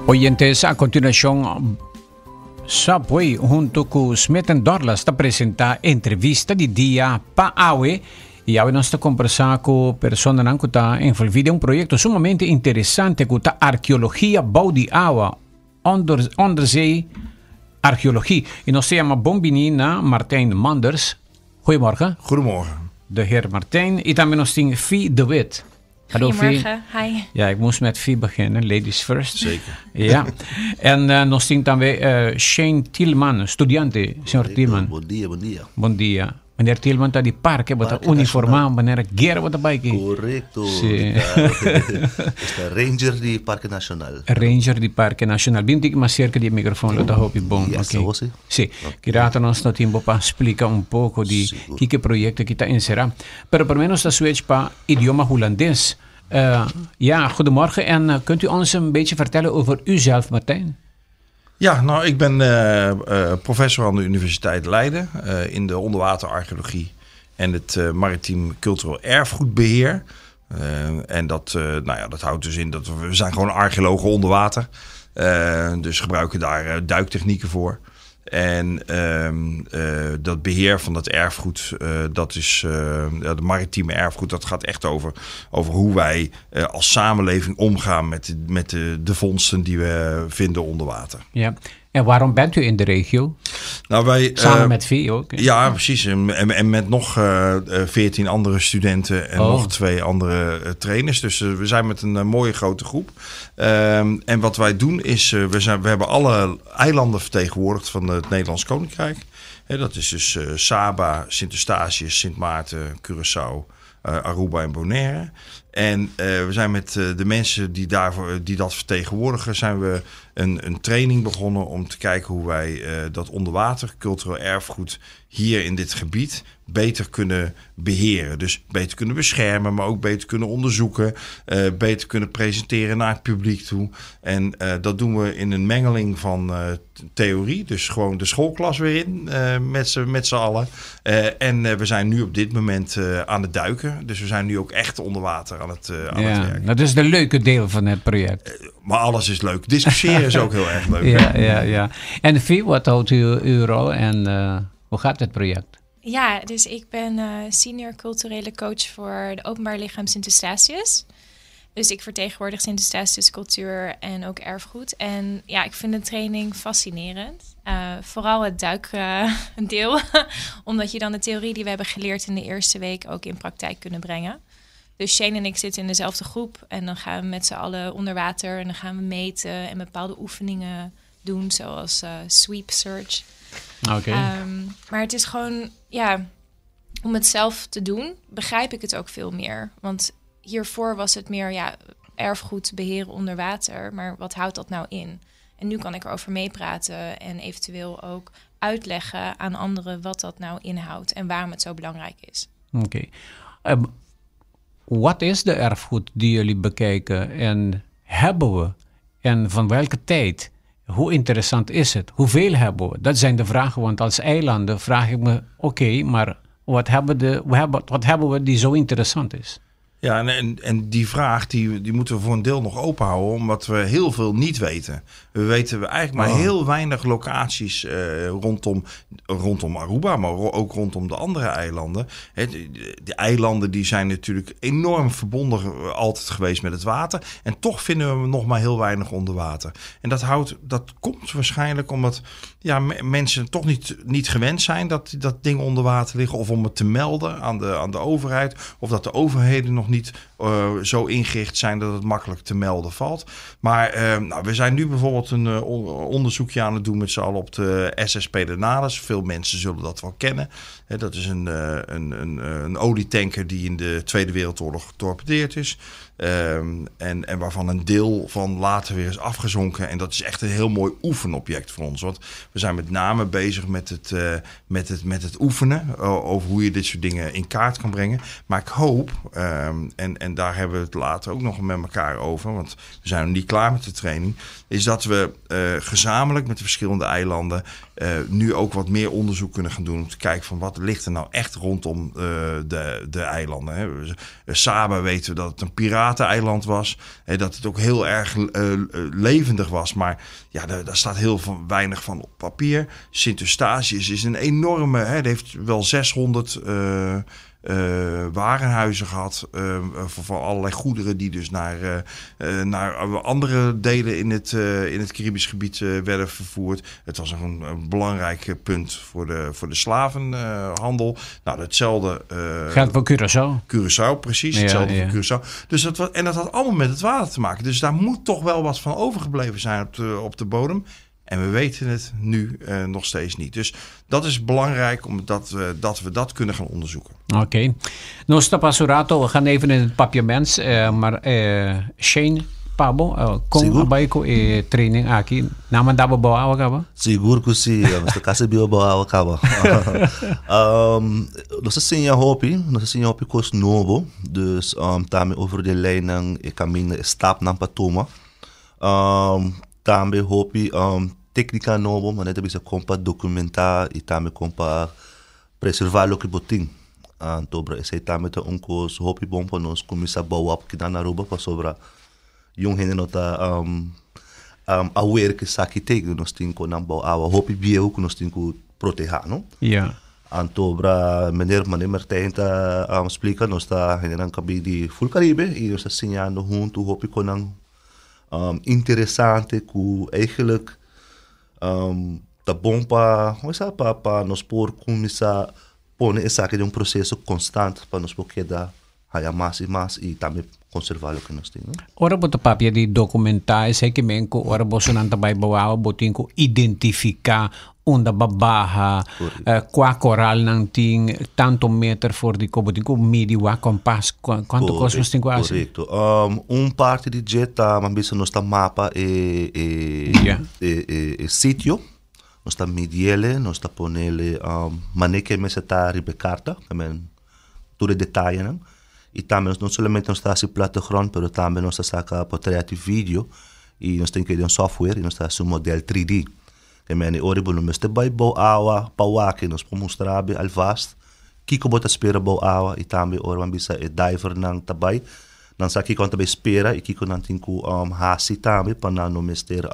Oyentes, a continuación, Subway junto con Smith Dorlas te presenta entrevista di dia pa Awe. E agora nós estamos conversando com pessoas que estão envolvidas em um projeto sumamente interessante que é a arqueologia bouw de água, onderzee archeologie. E nós temos Bombinina Martijn Manders. Goedemorgen. Goedemorgen. De heer Martijn. En dan nog Vie de Wit. Hallo Vie. Hi. Ja, ik moest met Vie beginnen. Ladies first. Zeker. Ja. En nog dan weer Shane Tielman, studente. Senhor Tielman. Bom dia. Bom dia. Meneer Tielman está de parque, bota uniformado, meneer Guerra bota bike. Correcto. Sí. Está Ranger di Parque Nacional. Ranger di Parque Nacional. Bem dico mais cerca di microfono, da hopi bom. Yes, Okay. sì. Sì. Kirato nós no tempo para explicar um pouco de que projeto que está inserado. Pero pelo menos da switch para idioma holandês. Ja, goedemorgen. En kunt u ons een beetje vertellen over uzelf, Martijn? Ja, nou, ik ben professor aan de Universiteit Leiden in de onderwaterarcheologie en het maritiem cultureel erfgoedbeheer. En dat houdt dus in dat we zijn gewoon archeologen onder water. Dus gebruiken daar duiktechnieken voor. En dat beheer van dat erfgoed, dat is de maritieme erfgoed, dat gaat echt over hoe wij als samenleving omgaan met de vondsten die we vinden onder water. Ja. En waarom bent u in de regio? Nou, wij, samen met Vie ook? Ja, precies. En met nog 14 andere studenten en nog 2 andere trainers. Dus we zijn met een mooie grote groep. En wat wij doen is, we hebben alle eilanden vertegenwoordigd van het Nederlands Koninkrijk. Dat is dus Saba, Sint Eustatius, Sint Maarten, Curaçao, Aruba en Bonaire. En we zijn met de mensen die dat vertegenwoordigen, zijn we een training begonnen om te kijken hoe wij dat onderwater cultureel erfgoed hier in dit gebied beter kunnen beheren. Dus beter kunnen beschermen, maar ook beter kunnen onderzoeken. Beter kunnen presenteren naar het publiek toe. En dat doen we in een mengeling van theorie. Dus gewoon de schoolklas weer in met z'n allen. En we zijn nu op dit moment aan het duiken. Dus we zijn nu ook echt onder water aan het werken. Dat is de leuke deel van het project. Maar alles is leuk. Discussiëren is ook heel erg leuk. Ja. En Vie, wat houdt uw rol en hoe gaat het project? Ja, dus ik ben senior culturele coach voor de Openbaar Lichaam Sint Eustatius. Dus ik vertegenwoordig Sint Eustatius cultuur en ook erfgoed. En ja, ik vind de training fascinerend. Vooral het duikdeel. Omdat je dan de theorie die we hebben geleerd in de eerste week ook in praktijk kunnen brengen. Dus Shane en ik zitten in dezelfde groep. En dan gaan we met z'n allen onder water. En dan gaan we meten en bepaalde oefeningen doen. Zoals sweep search. Okay. Maar het is gewoon, ja, om het zelf te doen, begrijp ik het ook veel meer. Want hiervoor was het meer, ja, erfgoed beheren onder water. Maar wat houdt dat nou in? En nu kan ik erover meepraten en eventueel ook uitleggen aan anderen wat dat nou inhoudt en waarom het zo belangrijk is. Oké. Wat is de erfgoed die jullie bekijken en hebben we? En van welke tijd? Hoe interessant is het? Hoeveel hebben we? Dat zijn de vragen, want als eilanden vraag ik me, oké, maar wat hebben we die zo interessant is? Ja, en die vraag die moeten we voor een deel nog open houden, omdat we heel veel niet weten. We weten eigenlijk maar heel weinig locaties rondom Aruba, maar ook rondom de andere eilanden. De eilanden die zijn natuurlijk enorm verbonden altijd geweest met het water. En toch vinden we nog maar heel weinig onder water. En dat komt waarschijnlijk omdat mensen toch niet gewend zijn dat dingen onder water liggen. Of om het te melden aan de overheid. Of dat de overheden nog niet zo ingericht zijn dat het makkelijk te melden valt. Maar we zijn nu bijvoorbeeld een onderzoekje aan het doen met z'n allen op de SSP de Nades. Veel mensen zullen dat wel kennen. Dat is een olietanker die in de Tweede Wereldoorlog getorpedeerd is. En waarvan een deel van later weer is afgezonken. En dat is echt een heel mooi oefenobject voor ons. Want we zijn met name bezig met het oefenen over hoe je dit soort dingen in kaart kan brengen. Maar ik hoop, en daar hebben we het later ook nog met elkaar over, want we zijn nog niet klaar met de training, is dat we gezamenlijk met de verschillende eilanden nu ook wat meer onderzoek kunnen gaan doen om te kijken van wat ligt er nou echt rondom de eilanden. Hè. Saba weten we dat het een piraat pirateneiland was. Dat het ook heel erg levendig was. Maar ja, daar staat heel weinig van op papier. Sint-Eustatius is een enorme... Hij heeft wel 600 warenhuizen gehad. Voor allerlei goederen die dus naar andere delen in het Caribisch gebied werden vervoerd. Het was een belangrijk punt voor de slavenhandel. Nou, hetzelfde... Geldt voor Curaçao. Curaçao, precies. Hetzelfde voor Curaçao. Dus dat had allemaal met het water te maken. Dus daar moet toch wel wat van overgebleven zijn op de bodem. En we weten het nu nog steeds niet. Dus dat is belangrijk omdat we dat kunnen gaan onderzoeken. Oké. Nou, Stapasurato, we gaan even in het papiaments. Maar Shane, Pabo, kung abay ko training aki. Naman dapat bawa ka ba? Siguro ko si kasi bawa ka ba. Nasa sinya hopi kos novo. Dus tami over de lijn ng caminho stap ng Patuma. Tambe hopi técnica novo, mas net bisa compa documentar e também compa preservar lo que botin. Dobra esse também tá cos hopi bom para nós começar boa up que dá na Aruba para sobra jong hene nota aware que saki tegen nós tem com na boa hopi bio que nós tem com proteger, não? Ja. Antobra meneer Martijn explica nós tá hene nang kabi di full Caribe e nós tá sinhando junto hopi com nang interessante que eigenlijk tá bom para nós por começar pôr essa aqui de processo constante para nós poder dar mais e mais e também conservar o que nós temos. Ora boto papia di documentar esse que menko ora boso nanta bai bawa botin ko identificar onda babaha qua coral nang ting tanto meter for di ko botin ko midi wa kompas quanto costa nós tem quase. Correto. Parte di jeta man bisa nós tá mapa sítio. Nós tá mediele, nós tá ponele maneque mesa tá ribecarta, também tudo detalhe, né? E também não somente nós tá se plattegrond, pero também nós tá saca portrait vídeo e nós tem que ter um software e nós tá um modelo 3D. Que meni oribo no meste bai bo awa pawake nós para mostrar alvast kiko bota espera bo awa e também ora man bisa diver nang tabai nang sa kiko tabai espera e kiko nang tinku hasi também para não mester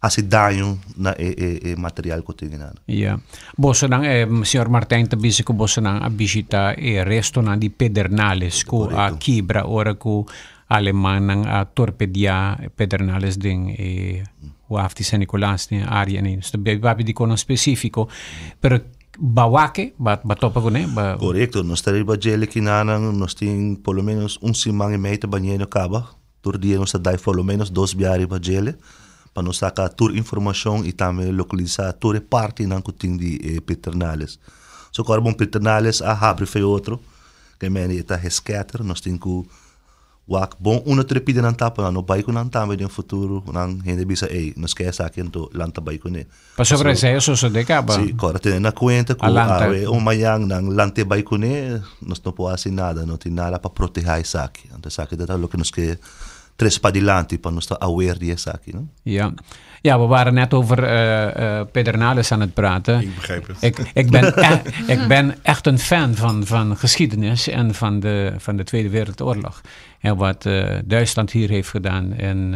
hasi danho na material que tem na. Ja. Bosso nang Sr. Martijn tabisi ko bosso nang abisita resto nang di Pedernales ko Kibra ora ko Aleman nang Torpedia Pedernales ding Wafti San Nicolas ni area ni. So babi di kono specifico per bawake batopa ko ne ba. Correcto, nós tariba gele kinanang nós tem pelo menos simang meter banheiro caba. Tur dia nós dai pelo menos 2 biari ba gele para nós sacar tur informação e também localizar tur parte nang kuting di Pedernales. So carbon Pedernales abre foi outro que meni tá rescatter nós tem ku wak bom una trepida nan tapa no baiko nan tama in futuro nan hindi bisa nos kaya sa akin to lanta baiko ne. Pa sobre eso so de caba. Sí, correcto, na cuenta ko mayang nang lante baiko ne nos no può hacer nada, no tiene nada para proteger sa akin. Antes sa akin data lo que nos que tres padilanti para nos aware die sa akin, no? Ja. Ja, we waren net over Pedernales aan het praten. Ik begreep het. Ik ben echt een fan van geschiedenis en van de Tweede Wereldoorlog. En wat Duitsland hier heeft gedaan. En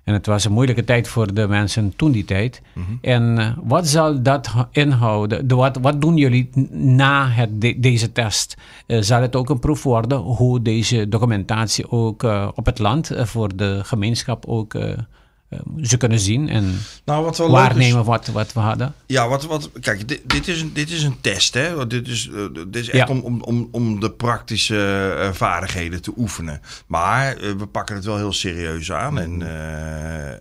het was een moeilijke tijd voor de mensen toen die tijd. Mm-hmm. En wat zal dat inhouden? Wat doen jullie na deze test? Zal het ook een proef worden hoe deze documentatie ook op het land voor de gemeenschap ook ze kunnen zien en waarnemen wat we hadden? Ja, kijk, dit is een test, hè? Dit is echt om de praktische vaardigheden te oefenen. Maar we pakken het wel heel serieus aan.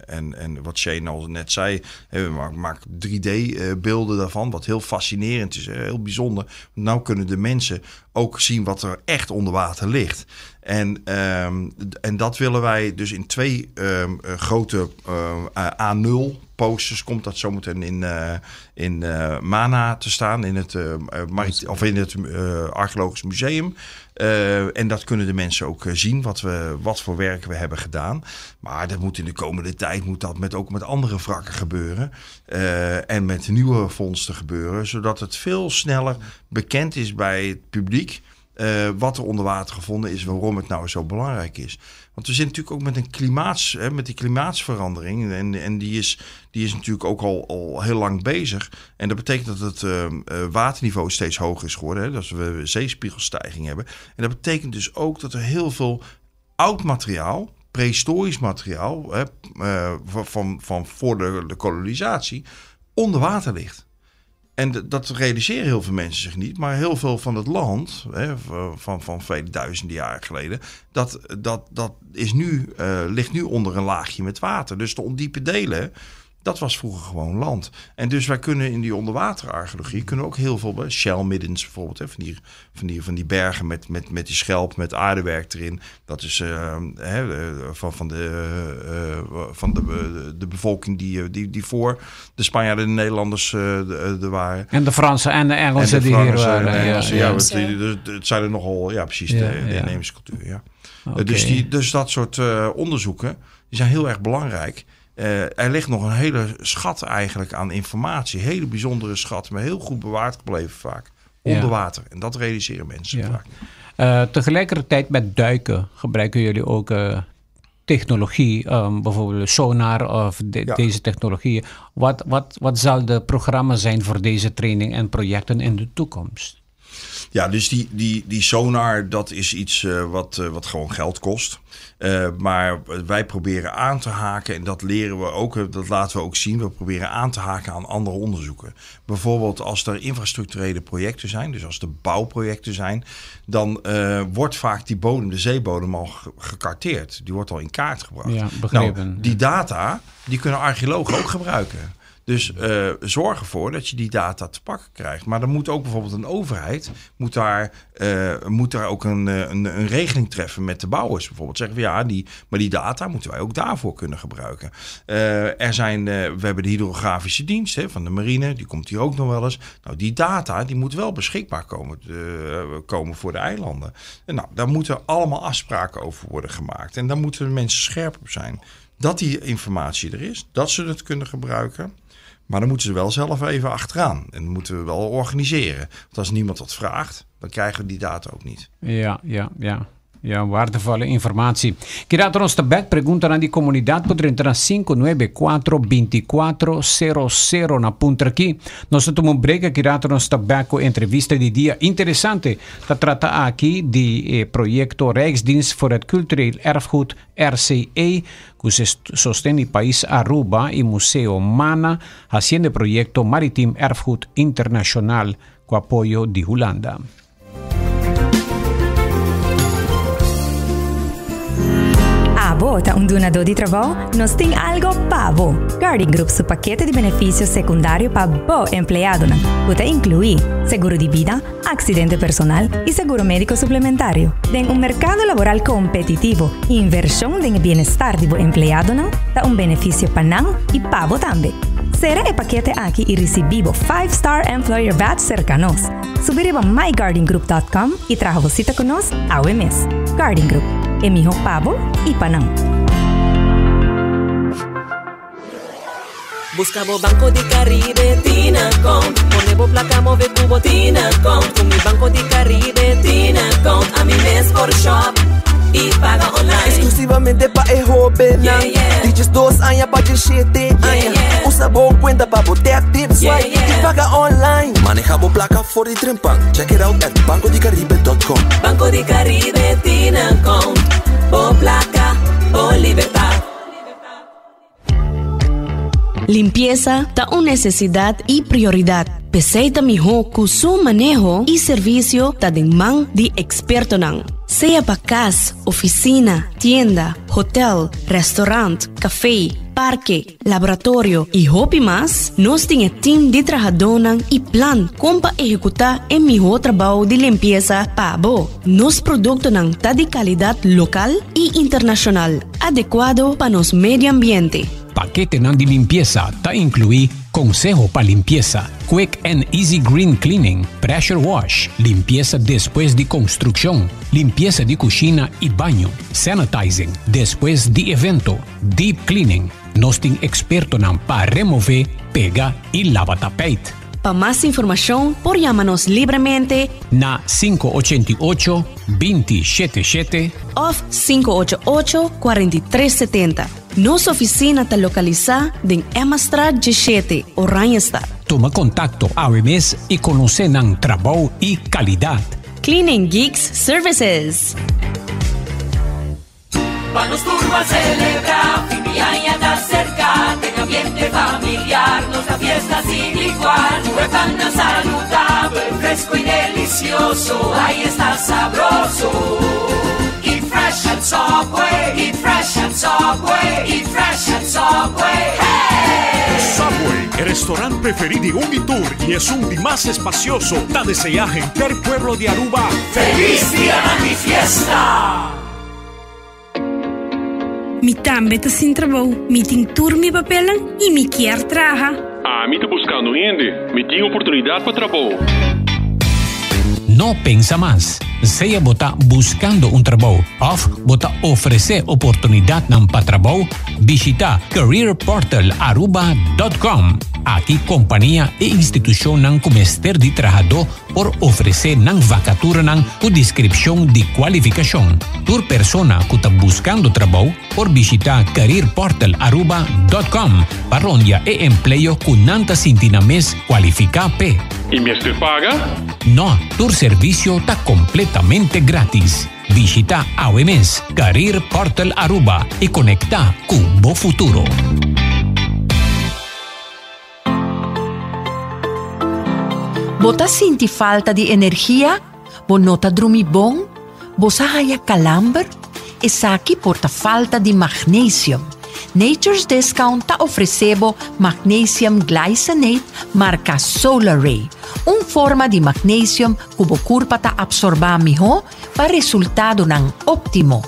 En wat Shane al net zei, we maken 3D-beelden daarvan, wat heel fascinerend is, heel bijzonder. Nou kunnen de mensen ook zien wat er echt onder water ligt. En dat willen wij dus in 2 grote A0 posters komt dat zometeen in Mana te staan in het Archeologisch Museum. En dat kunnen de mensen ook zien wat voor werk we hebben gedaan. Maar dat moet in de komende tijd ook met andere wrakken gebeuren. En met nieuwe vondsten gebeuren. Zodat het veel sneller bekend is bij het publiek. wat er onder water gevonden is, waarom het nou zo belangrijk is. Want we zitten natuurlijk ook met die klimaatsverandering. En die is natuurlijk ook al heel lang bezig. En dat betekent dat het waterniveau steeds hoger is geworden. Hè? Dat we zeespiegelstijging hebben. En dat betekent dus ook dat er heel veel oud materiaal, prehistorisch materiaal, van voor de kolonisatie, onder water ligt. En dat realiseren heel veel mensen zich niet. Maar heel veel van het land, van vele duizenden jaren geleden, dat ligt nu onder een laagje met water. Dus de ondiepe delen, dat was vroeger gewoon land. En dus wij kunnen in die onderwaterarcheologie kunnen ook heel veel, shell middens bijvoorbeeld, van die bergen met die schelp, met aardewerk erin. Dat is van de bevolking die voor de Spanjaarden en de Nederlanders er waren. En de Fransen en de Engelsen die hier waren. Het zijn er nogal, precies, de inheemse cultuur. Ja. Okay. Dus dat soort onderzoeken, die zijn heel erg belangrijk. Er ligt nog een hele schat eigenlijk aan informatie. Hele bijzondere schat, maar heel goed bewaard gebleven vaak. Onder water. En dat realiseren mensen vaak. Tegelijkertijd met duiken gebruiken jullie ook technologie. Bijvoorbeeld sonar of deze technologieën. Wat zal de programma zijn voor deze training en projecten in de toekomst? Ja, dus die sonar, dat is iets wat gewoon geld kost. Maar wij proberen aan te haken, en dat leren we ook, dat laten we ook zien. We proberen aan te haken aan andere onderzoeken. Bijvoorbeeld als er infrastructurele projecten zijn, dus als er bouwprojecten zijn, dan wordt vaak de zeebodem al gekarteerd. Die wordt al in kaart gebracht. Ja, begrepen. Nou, die data, die kunnen archeologen ook gebruiken. Dus zorg ervoor dat je die data te pakken krijgt. Maar dan moet ook bijvoorbeeld een overheid moet daar ook een regeling treffen met de bouwers. Bijvoorbeeld zeggen we maar die data moeten wij ook daarvoor kunnen gebruiken. We hebben de hydrografische dienst van de marine, die komt hier ook nog wel eens. Nou, die data die moet wel beschikbaar komen voor de eilanden. En nou, daar moeten allemaal afspraken over worden gemaakt. En daar moeten de mensen scherp op zijn. Dat die informatie er is, dat ze het kunnen gebruiken. Maar dan moeten ze wel zelf even achteraan. En dat moeten we wel organiseren. Want als niemand dat vraagt, dan krijgen we die data ook niet. Ja, waardevolle informatie. Queria nos back pergunta na die comunidade por entrar 594-2400 na punta aqui. Nós estamos break queria nos back com entrevista de dia interessante. Dat trata aqui de projeto Rijksdienst voor het Cultureel Erfgoed RCE, que se sostém o país Aruba e Museo Mana, haciendo proyecto Marítimo Erfgoed Internacional com apoio de Holanda. Bota un donador de trabajo, nos tem algo pavo. Guardian Group, su paquete de beneficios secundario para bo empleado. Puede incluir seguro de vida, accidente personal y seguro médico suplementario. En un mercado laboral competitivo, inversión en el bienestar de bo empleado da un beneficio para nan y pavo también. Será el paquete aquí y recibimos 5-star employer badge cercanos. Subir a myguardiangroup.com y trajo cita con nos a mes. Guardian Group. Emijo pavo y panam. Buscamos Banco de Caribe, Tinacom. Ponemos placa, move cubo, Tinacom. Con mi Banco de Caribe, Tinacom. A mi mes por shop y paga online. Exclusivamente pa' el joven. Dices 2 años pa' que 7 años. Usa boa cuenta pa' poder active swipe y paga online. Manejamos placa for the trempan. Check it out at bancodecaribe.com. Banco de Caribe, Tinacom. Por placa, por libertad. Limpieza da una necesidad y prioridad. Peseita mijo con su manejo y servicio da den man de experto nan. Sea pa casa, oficina, tienda, hotel, restaurante, café, parque, laboratorio y hobby más, nos tiene team de trabajadores y plan como para ejecutar el mejor trabajo de limpieza para vos. Nos productos ta de calidad local y internacional, adecuado para nos medio ambiente. Paquete de limpieza ta incluye consejo para limpieza, quick and easy green cleaning, pressure wash, limpieza después de construcción, limpieza de cocina y baño, sanitizing después de evento, deep cleaning. Nos ten experto para remover, pega y lava tapete. Para más información, por llámanos libremente na 588-2077 of 588-4370. Nossa oficina está localizada em Emmastraat 17, Oranjestad. Toma contacto AWMS e conhecer ng trabalho e qualidade. Cleaning Geeks Services. Vamos turbo a celebrar, fin de año está cerca, en ambiente familiar, nuestra fiesta sin igual, huevana saludable, fresco y delicioso, ahí está sabroso. Eat fresh at Subway, eat fresh at Subway, eat fresh at Subway, hey! Subway, el restaurante preferido de Unitur y es un día más espacioso. Te desea gente del pueblo de Aruba. ¡Feliz día de mi fiesta! Mi tambe tá sem trabalho, mi tem turma papelan e mi quer traja. Me tô buscando gente, me tem oportunidade para trabalho. Não pensa mais. Seja bota buscando trabalho ou bota oferecer oportunidade para trabalho, visita careerportalaruba.com. Aqui companhia e instituição ng comester de trabalhador por oferecer ng vacatura ng o descripção de qualificação. Tur persona que está buscando trabalho por visitar careerportalaruba.com para onde e empleo que nanta sintina mes qualifica pe. E mestre paga? No, tur servicio está completamente gratis. Visita AWMS Career Portal Aruba e conecta con Bo Futuro. Bota sinti falta de energia? Bo nota drumi bom? Bo sahaya calamber? E saki porta falta de magnesium. Nature's Discount ta oferecebo magnesium glycinate marca Solaray, forma de magnesium que o corpo ta absorba melhor para resultado ng óptimo.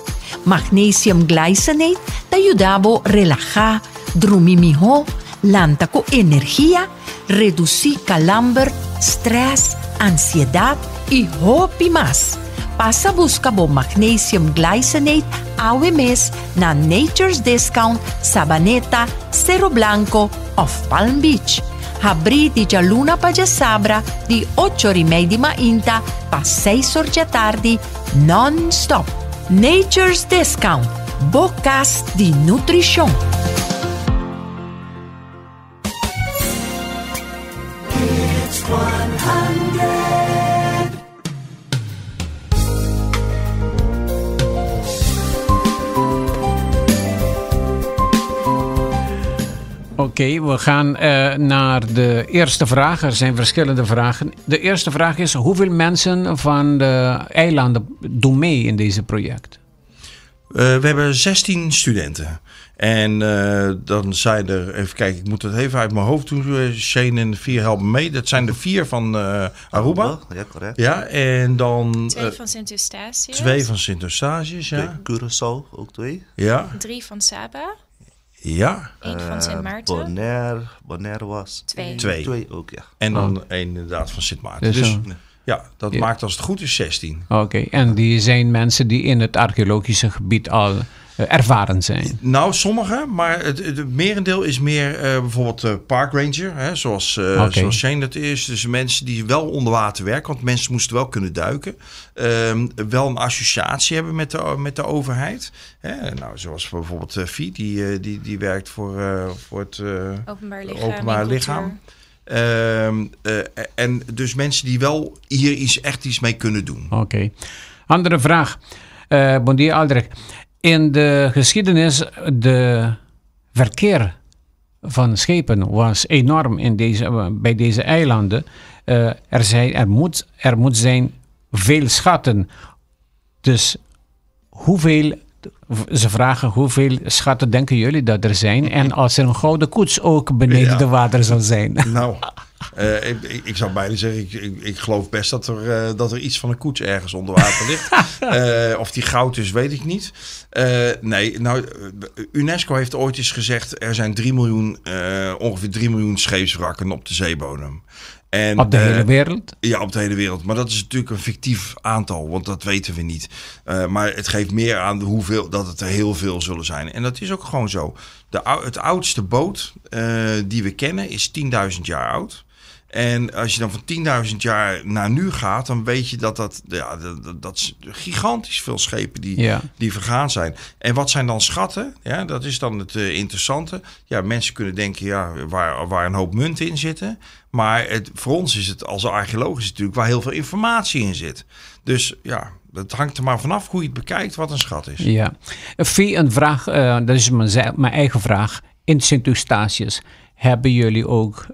Magnesium glycinate ta ayudabo relajar, dormir melhor, lanta com energia, reduzir calambre, stress, ansiedade e hope mais. Passa a busca bo magnesium glycinate AWMS na Nature's Discount, Sabaneta, Cerro Blanco of Palm Beach. Abri di Luna pa Sabra di 8:30 di mainta pa 6 da tarde non-stop. Nature's Discount, bocas di nutrition. It's 100. Oké, we gaan naar de eerste vraag. Er zijn verschillende vragen. De eerste vraag is: hoeveel mensen van de eilanden doen mee in deze project? We hebben 16 studenten. En dan zijn er, even kijken, ik moet het even uit mijn hoofd doen. Shane en de 4 helpen mee. Dat zijn de 4 van Aruba. Ja, correct. Ja, en dan 2 van Sint-Eustatius. 2 van Sint-Eustatius, ja. Curaçao, ook 2. Ja. 3 van Saba. Ja. 1 van Sint Maarten. Bonaire was 2. 2 ook, ja. En dan 1 inderdaad van Sint Maarten. Dus ja, dat maakt als het goed is 16. Oké, en die zijn mensen die in het archeologische gebied al ervaren zijn? Nou, sommige, maar het merendeel is meer bijvoorbeeld park ranger, hè, zoals Shane dat is. Dus mensen die wel onder water werken, want mensen moesten wel kunnen duiken. Wel een associatie hebben met de overheid. Hè. Nou, zoals bijvoorbeeld Vie, die werkt voor het openbaar lichaam. En dus mensen die wel hier echt iets mee kunnen doen. Oké. Andere vraag. Bon dia, Aldrich. In de geschiedenis, de verkeer van schepen was enorm bij deze eilanden. Er moet zijn veel schatten. Dus ze vragen hoeveel schatten denken jullie dat er zijn? En als er een gouden koets ook beneden de water zal zijn. Nou, ik zou bijna zeggen, ik geloof best dat er iets van een koets ergens onder water ligt. Of die goud is, weet ik niet. Nee, nou, UNESCO heeft ooit eens gezegd, er zijn ongeveer 3 miljoen scheepswrakken op de zeebodem. En, op de hele wereld? Ja, op de hele wereld. Maar dat is natuurlijk een fictief aantal, want dat weten we niet. Maar het geeft meer aan dat het er heel veel zullen zijn. En dat is ook gewoon zo. Het oudste boot die we kennen is 10.000 jaar oud. En als je dan van 10.000 jaar naar nu gaat, dan weet je dat gigantisch veel schepen die vergaan zijn. En wat zijn dan schatten? Ja, dat is dan het interessante. Ja, mensen kunnen denken, waar een hoop munten in zitten. Maar voor ons is het als archeoloog natuurlijk waar heel veel informatie in zit. Dus ja, het hangt er maar vanaf hoe je het bekijkt wat een schat is. Ja. Een vraag, dat is mijn eigen vraag. In Sint-Eustatius hebben jullie ook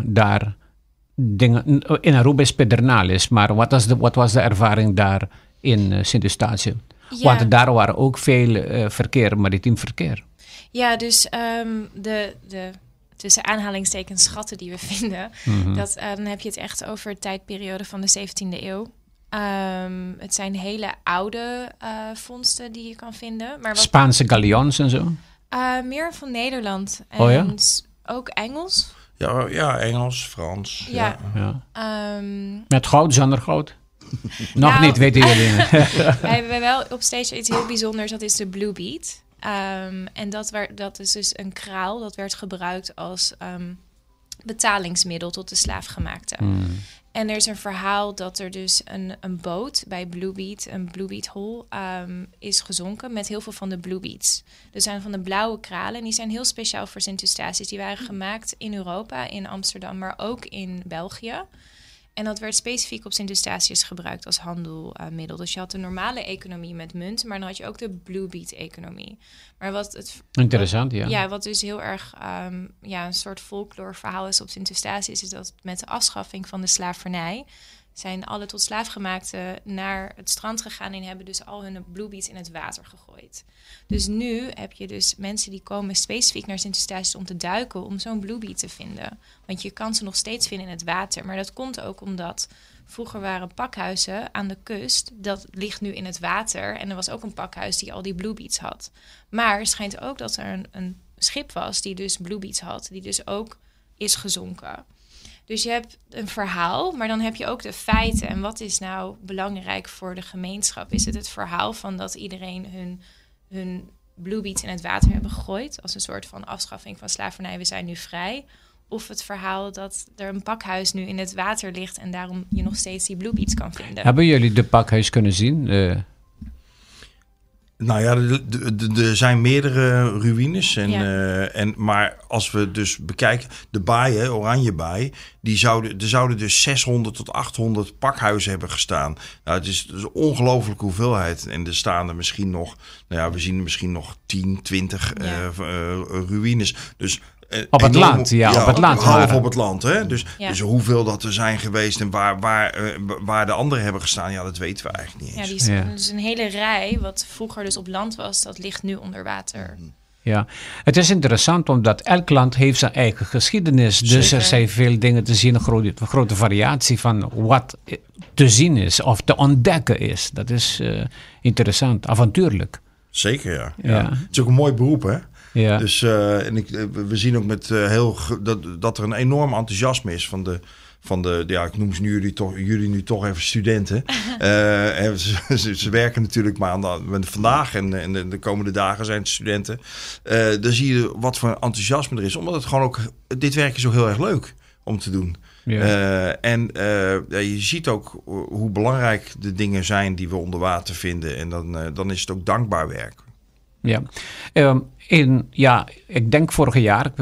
daar dingen in Aruba is Pedernales, maar wat was de ervaring daar in Sint-Eustatius? Ja. Want daar waren ook veel maritiem verkeer. Ja, dus de tussen aanhalingstekens schatten die we vinden, dan heb je het echt over de tijdperiode van de 17e eeuw. Het zijn hele oude vondsten die je kan vinden. Maar Spaanse galeons en zo? Meer van Nederland. En ook Engels. Ja, Engels, Frans. Ja. Met goud, zonder goud? Nog niet, weten jullie. Wij hebben wel op steeds iets heel bijzonders, dat is de Blue Bead. En dat is dus een kraal, dat werd gebruikt als betalingsmiddel tot de slaafgemaakte. En er is een verhaal dat er dus een boot bij Blue Bead, een Blue Bead Hole, is gezonken met heel veel van de Blue Beads. Er zijn van de blauwe kralen en die zijn heel speciaal voor Sint-Eustatius. Die waren gemaakt in Europa, in Amsterdam, maar ook in België. En dat werd specifiek op Sint-Eustatius gebruikt als handelmiddel. Dus je had de normale economie met munt, maar dan had je ook de Blue Bead-economie. Maar interessant, ja. Ja, wat dus heel erg een soort folklore verhaal is op Sint-Eustatius, is dat met de afschaffing van de slavernij zijn alle tot slaafgemaakten naar het strand gegaan en hebben dus al hun Blue Beads in het water gegooid. Dus nu heb je dus mensen die komen specifiek naar Sint-Eustatius om te duiken, om zo'n Blue Bead te vinden. Want je kan ze nog steeds vinden in het water. Maar dat komt ook omdat vroeger waren pakhuizen aan de kust. Dat ligt nu in het water. En er was ook een pakhuis die al die Blue Beads had. Maar het schijnt ook dat er een schip was die dus Blue Beads had. Die dus ook is gezonken. Dus je hebt een verhaal, maar dan heb je ook de feiten. En wat is nou belangrijk voor de gemeenschap? Is het verhaal van dat iedereen hun Blue Beads in het water hebben gegooid als een soort van afschaffing van slavernij, we zijn nu vrij? Of het verhaal dat er een pakhuis nu in het water ligt en daarom je nog steeds die Blue Beads kan vinden. Hebben jullie de pakhuis kunnen zien? Nou ja, er zijn meerdere ruïnes. Maar als we dus bekijken, de baai, Oranjebaai, er zouden dus 600 tot 800 pakhuizen hebben gestaan. Nou, het is een ongelooflijke hoeveelheid. En er staan er misschien nog, we zien er misschien nog 10, 20 ruïnes. Dus op het land, op het land. Half op het land, hè? Dus hoeveel dat er zijn geweest en waar de anderen hebben gestaan, dat weten we eigenlijk niet eens. Dus een hele rij, wat vroeger dus op land was, dat ligt nu onder water. Ja, het is interessant omdat elk land heeft zijn eigen geschiedenis. Zeker. Dus er zijn veel dingen te zien, een grote variatie van wat te zien is of te ontdekken is. Dat is interessant, avontuurlijk. Zeker, ja. Het is ook een mooi beroep, hè? Ja. Dus we zien ook met dat er een enorm enthousiasme is van de ik noem ze jullie nu toch even studenten. Ze werken natuurlijk maar vandaag en de komende dagen zijn het studenten. Dan zie je wat voor enthousiasme er is, omdat het gewoon ook, dit werk is ook heel erg leuk om te doen. Ja. Je ziet ook hoe belangrijk de dingen zijn die we onder water vinden en dan is het ook dankbaar werk. Ja. Ik denk vorig jaar,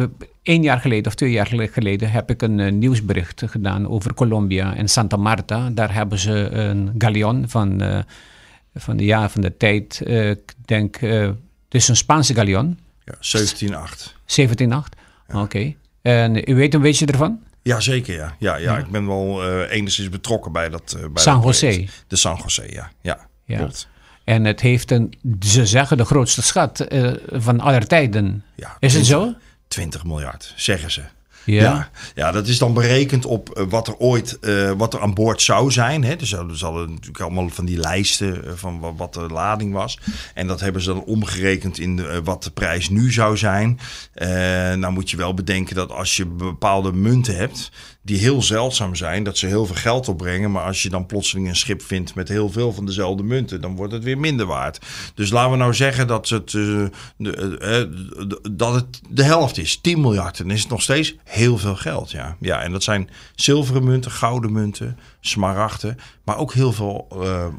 1 jaar geleden of 2 jaar geleden, heb ik een nieuwsbericht gedaan over Colombia en Santa Marta. Daar hebben ze een galeon van de tijd, ik denk, het is een Spaanse galeon. Ja, 1708. 1708, oké. En u weet een beetje ervan? Ja, zeker, ja. Ik ben wel enigszins betrokken bij dat San José. De San José, ja. Klopt. En het heeft ze zeggen, de grootste schat van aller tijden. Ja, is het zo? 20 miljard, zeggen ze. Ja, dat is dan berekend op wat er aan boord zou zijn. Hè. Dus er hadden natuurlijk allemaal van die lijsten van wat de lading was. En dat hebben ze dan omgerekend in wat de prijs nu zou zijn. Nou moet je wel bedenken dat als je bepaalde munten hebt die heel zeldzaam zijn, dat ze heel veel geld opbrengen. Maar als je dan plotseling een schip vindt met heel veel van dezelfde munten, dan wordt het weer minder waard. Dus laten we nou zeggen dat het de helft is, 10 miljard. Dan is het nog steeds heel veel geld, ja. Ja, en dat zijn zilveren munten, gouden munten, smaragden, maar ook heel veel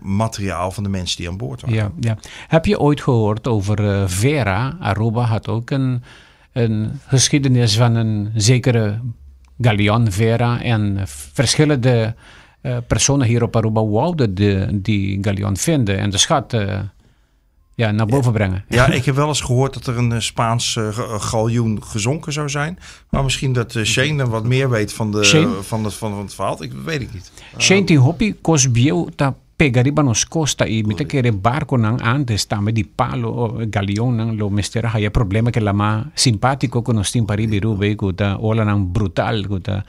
materiaal van de mensen die aan boord waren. Ja, ja. Heb je ooit gehoord over Vera? Aruba had ook een geschiedenis van een zekere Galeon Vera en verschillende personen hier op Aruba wouden die Galeon vinden en de schat naar boven brengen. Ja, ik heb wel eens gehoord dat er een Spaans galjoen gezonken zou zijn. Maar misschien dat Shane wat meer weet van het verhaal. Ik weet het niet. Shane ti hopi kos bieu ta pegariba nos costa y mita kere barco nang antes tame di palo galeon nang lo mestera haya problema que lama simpatico con nos timpari rube kuta ola nang brutal kuta.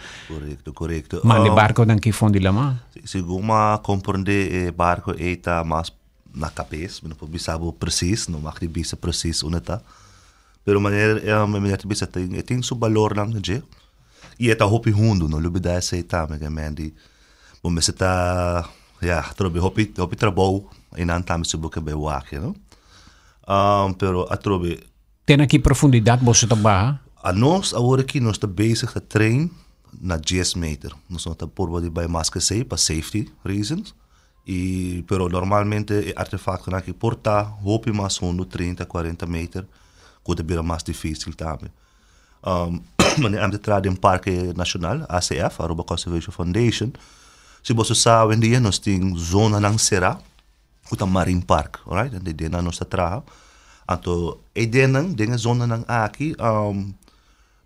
Correcto. Ma de barco nang ki fondi lama. Siguma comprende barco eta mas na cabeça, não pode saber preciso, não mag die precies uneta. Pero maneira te bisa tem su valor lang je. E eta hopi hundu no lubi da se ta me gemendi. Bom me ta trobe hopi trabalho e não tam se boca be wake, no? Pero a trobe tem aqui profundidade você tá barra. A nós agora aqui nós tá bezig te train na 10 meter. Nós tá por bij masker sei para safety reasons. Pero normalmente el artefacto que porta hopi más 130, 40 meter, que es más difícil también. Am de trade in Parque Nacional, ACF, Aruba Conservation Foundation, si você sabe en dia nós tem zona nang será, que Marine Park, alright? En de nós está traga. Anto den zona nang aqui,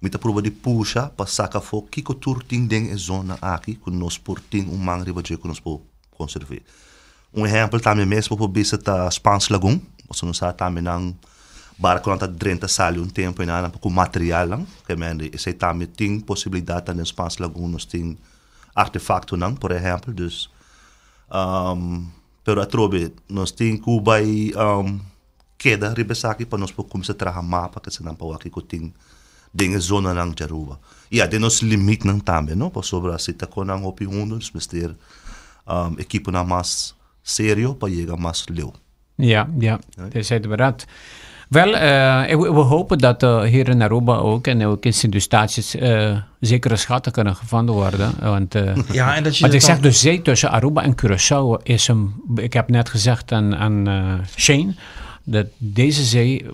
mita prova de puxa para sacar fogo, que turting den zona aqui, que nós porting mangri baje que nós conservar. Exemplo também mesmo para visitar Spans Lagoon, você não sabe também não barco não está dentro sali tempo e nada com material não, que mende esse também tem possibilidade no Spans Lagoon nós tem artefacto não, por exemplo, dus pero a trobe nós tem Cuba e queda ribesaki para nós começar a trabalhar mapa que se não para aqui que tem dinge zona não Jaruba. Ja, de nos limite não também, não, para sobre a cita com não opi hundos, mister equipo na mais sério para chegar mais leu. Ja, dat is inderdaad. Wel, we hopen dat hier in Aruba ook en ook in Sint-Eustatius zekere schatten kunnen gevonden worden. Want, ja, en dat je want ik zeg, de zee tussen Aruba en Curaçao is ik heb net gezegd aan Shane, dat deze zee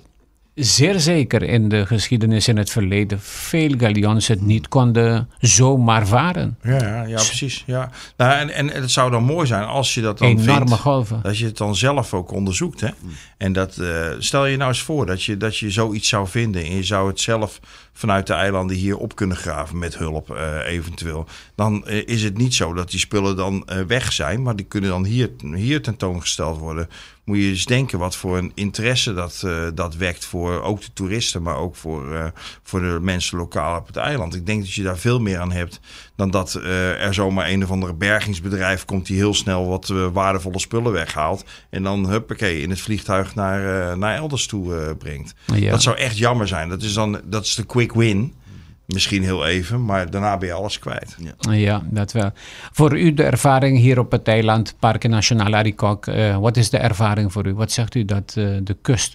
zeer zeker in de geschiedenis in het verleden veel galeons het niet konden zomaar varen. Ja, precies. Ja. Nou, en het zou dan mooi zijn als je dat dan enorme vindt, golven. dat je het dan zelf ook onderzoekt. Hè? En dat stel je nou eens voor dat je zoiets zou vinden en je zou het zelf vanuit de eilanden hier op kunnen graven met hulp eventueel. Dan is het niet zo dat die spullen dan weg zijn, maar die kunnen dan hier tentoongesteld worden. Moet je eens denken wat voor een interesse dat wekt voor ook de toeristen, maar ook voor de mensen lokaal op het eiland. Ik denk dat je daar veel meer aan hebt dan dat er zomaar een of andere bergingsbedrijf komt die heel snel wat waardevolle spullen weghaalt en dan huppakee in het vliegtuig naar elders toe brengt. Ja. Dat zou echt jammer zijn. Dat is de quick win. Misschien heel even, maar daarna ben je alles kwijt. Ja, dat wel. Voor u de ervaring hier op het eiland, Parque Nacional Arikok, wat is de ervaring voor u? Wat zegt u dat de kust,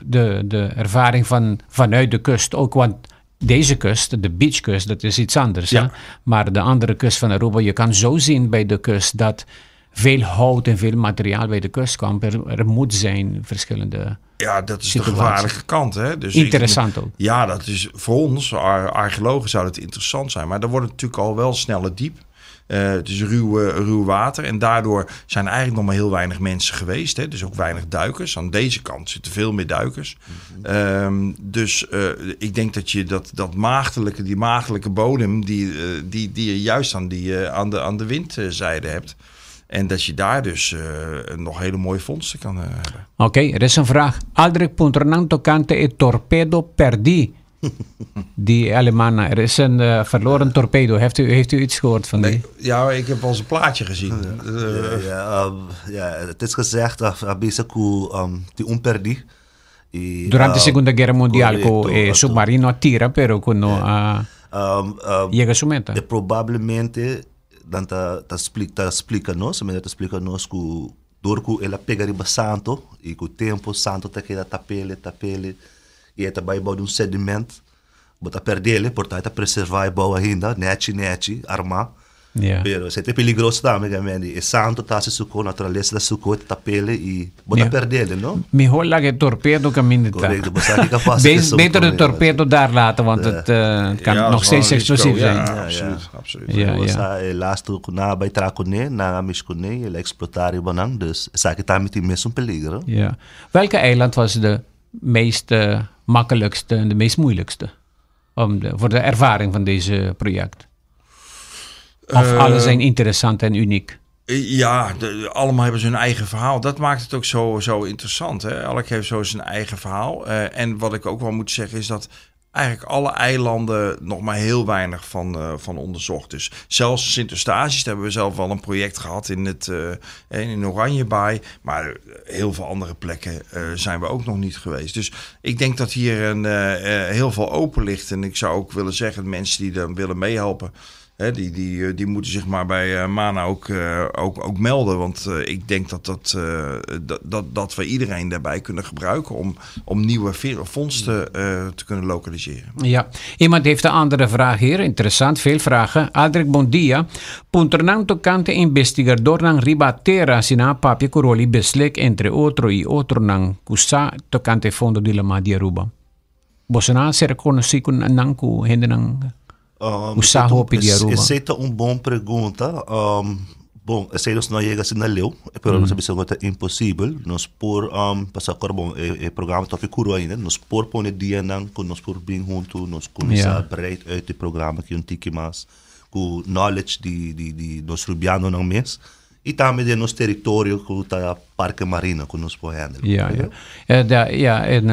de ervaring vanuit de kust ook, want deze kust, de beachkust, dat is iets anders. Ja. Hè? Maar de andere kust van Aruba, je kan zo zien bij de kust dat veel hout en veel materiaal bij de kust kwam. Er moet zijn verschillende. Ja, dat is de gevaarlijke kant. Hè? Dus interessant ook. Ja, dat is voor ons, archeologen, zou het interessant zijn. Maar dan wordt het natuurlijk al wel sneller diep. Het is ruw water. En daardoor zijn eigenlijk nog maar heel weinig mensen geweest. Hè? Dus ook weinig duikers. Aan deze kant zitten veel meer duikers. Dus ik denk dat je die maagdelijke bodem, die je juist aan de windzijde hebt. En dat je daar dus nog hele mooie vondsten kan hebben. Oké, er is een vraag. Aldrich punternan tocante e torpedo perdi. Die Alemana. Er is een verloren torpedo. Heeft u iets gehoord van die? Ja, ik heb al eens een plaatje gezien. Het is gezegd, die perdi. Durante la Seconda Guerra Mondiale, con submarino a tira, pero con llega su meta. Probabilmente dan explica nos que door que ela pegaria santo e que o tempo santo tá que tapele e tá vai de sedimento bota perderle, portanto, preservar a boa ainda, neti, armar. Yeah. Pero se é peligroso também, é santo, tá se suco, natureza da suco, tapele e bota perderle, não? Mi holla che torpedo cammina. Correcto, bota que capaz de beter de torpedo daar laten, want het kan nog steeds explosief zijn. Absoluut. Ja. Laatst ook na bij Tracone, na Miskone, ele exploitare banang, dus zeg ik daar met die mes een peligro. Ja. Welke eiland was de meest makkelijkste en de meest moeilijkste voor de ervaring van deze project? Of alle zijn interessant en uniek? Ja, allemaal hebben ze hun eigen verhaal. Dat maakt het ook zo interessant. Hè? Elk heeft zo zijn eigen verhaal. En wat ik ook wel moet zeggen is dat eigenlijk alle eilanden nog maar heel weinig van onderzocht. Dus zelfs Sint-Eustatius, daar hebben we zelf wel een project gehad in Oranjebaai. Maar heel veel andere plekken zijn we ook nog niet geweest. Dus ik denk dat hier heel veel open ligt. En ik zou ook willen zeggen, mensen die dan willen meehelpen, die moeten zich maar bij Mana ook melden. Want ik denk dat we iedereen daarbij kunnen gebruiken om nieuwe vondsten te kunnen lokaliseren. Ja, iemand heeft een andere vraag hier. Interessant, veel vragen. Adrik, bon dia. Punternang tocante investigador nang ribatera sina papi coroli beslek entre otro y otro nang kusa tocante fondo di la di Aruba. Bosana se reconoce con nang ku hende nang Essa é uma boa pergunta. Bom, essa não chega assim na lei, pero nós sabemos que é impossível. Nós por passar por o programa toque curo ainda. Nós por pôr dia não, com nós por bem junto, nós começar a breed uit o programa que tique mais, com knowledge de nós rubiano não mês. E também de nosso território, com o Parque Marina, com ons handelen.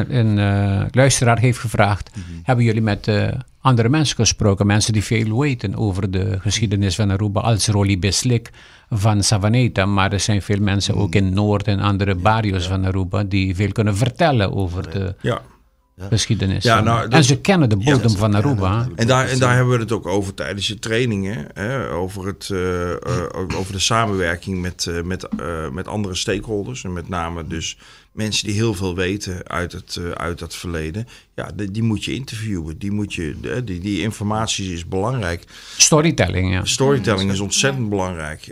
Een luisteraar heeft gevraagd, hebben jullie met andere mensen gesproken? Mensen die veel weten over de geschiedenis van Aruba, als Rolly Beslik van Savaneta. Maar er zijn veel mensen ook in Noord en andere barrios van Aruba die veel kunnen vertellen over de geschiedenis. En ze kennen de bodem van Aruba. En daar hebben we het ook over tijdens de trainingen. Over de samenwerking met andere stakeholders. En met name dus mensen die heel veel weten uit het verleden. Ja, die moet je interviewen. Die informatie is belangrijk. Storytelling, ja. Storytelling is ontzettend belangrijk.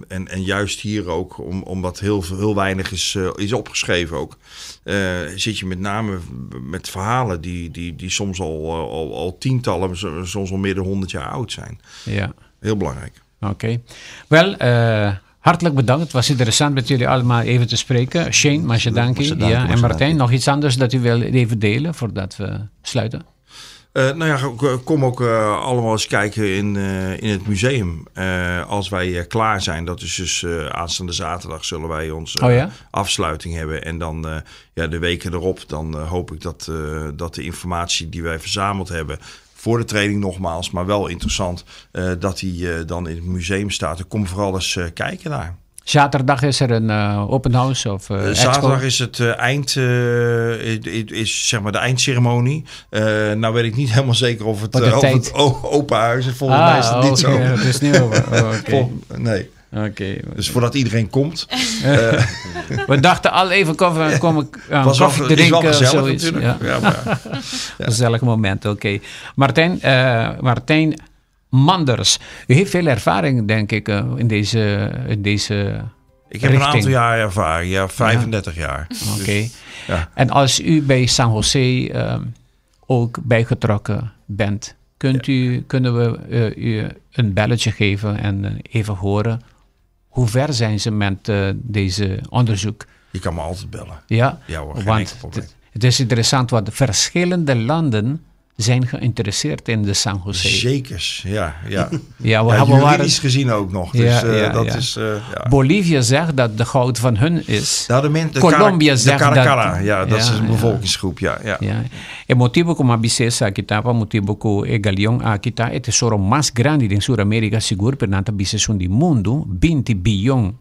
En juist hier ook, omdat heel weinig is opgeschreven ook. Zit je met name met verhalen die soms al tientallen, soms al meer dan 100 jaar oud zijn. Ja. Heel belangrijk. Oké. Wel, hartelijk bedankt. Het was interessant met jullie allemaal even te spreken. Shane, Mashadanki en Martijn. Nog iets anders dat u wil even delen voordat we sluiten? Kom ook allemaal eens kijken in het museum. Als wij klaar zijn, dat is dus aanstaande zaterdag, zullen wij onze afsluiting hebben. En dan de weken erop, dan hoop ik dat de informatie die wij verzameld hebben voor de training nogmaals, maar wel interessant, dat die dan in het museum staat. Kom vooral eens kijken daar. Zaterdag is er een open house of zaterdag is het is zeg maar de eindceremonie. Nou weet ik niet helemaal zeker of het open huis is. Volgens mij is het niet zo. Het is niet over. Nee. Okay. Dus voordat iedereen komt. We dachten al even koffie drinken. Zoiets. Ja. Gezellig moment, oké. Martijn Manders, u heeft veel ervaring, denk ik, in deze Ik heb richting. Een aantal jaar ervaring, 35 jaar. Oké. Dus, en als u bij San Jose ook bijgetrokken bent, kunnen we u een belletje geven en even horen hoe ver zijn ze met deze onderzoek? Je kan me altijd bellen. Ja, hoor, want het is interessant wat verschillende landen zijn geïnteresseerd in de San Jose. Zekers, ja. Juridisch gezien ook nog. Dus, Bolivia zegt dat de goud van hun is. Colombia zegt dat... dat is een bevolkingsgroep, ja. El motivo como abisesa aqui motivo co e galeão aqui tá é tesouro mais grande de Sul-América seguro pernanta bisesun di mundo, $20 bilhão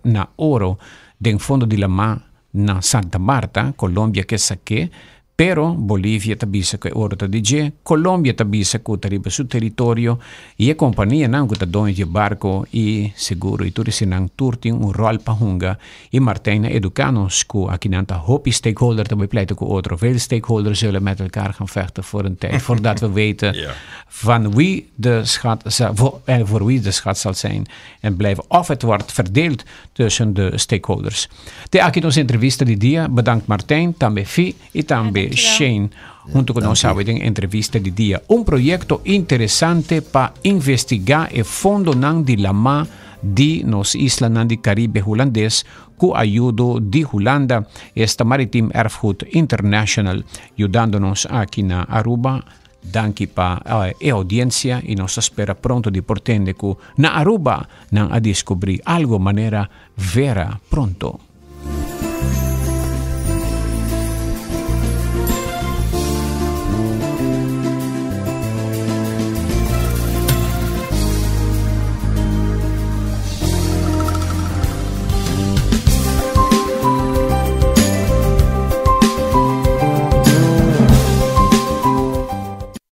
na ouro de fundo de la mar na Santa Marta, Colômbia que saque Pero Bolivia tabisa que oro DJ, Colombia tabisa que tariba su territorio e a companhia não que dono de barco e seguro e tudo nang turting un rol pa hunga e Martina educanos que aqui nanta hopi stakeholder também pleiten que outro veel stakeholders zullen met elkaar gaan vechten voor een tijd voordat we weten van wie de schat voor wie de schat zal zijn en blijven of het wordt verdeeld tussen de stakeholders. De aqui nos entrevista di dia, bedankt Martijn, também Fi e também Shane, junto com nós em entrevista di dia. Proyecto interessante para investigar e fondo nang di lama di nos isla nang di Caribe holandês com ajuda de Holanda, esta Maritime Erfgoed International, ajudando-nos aqui na Aruba. Danke pa audiência e nós espera pronto de portende que na Aruba nang a descobrir algo maneira vera pronto.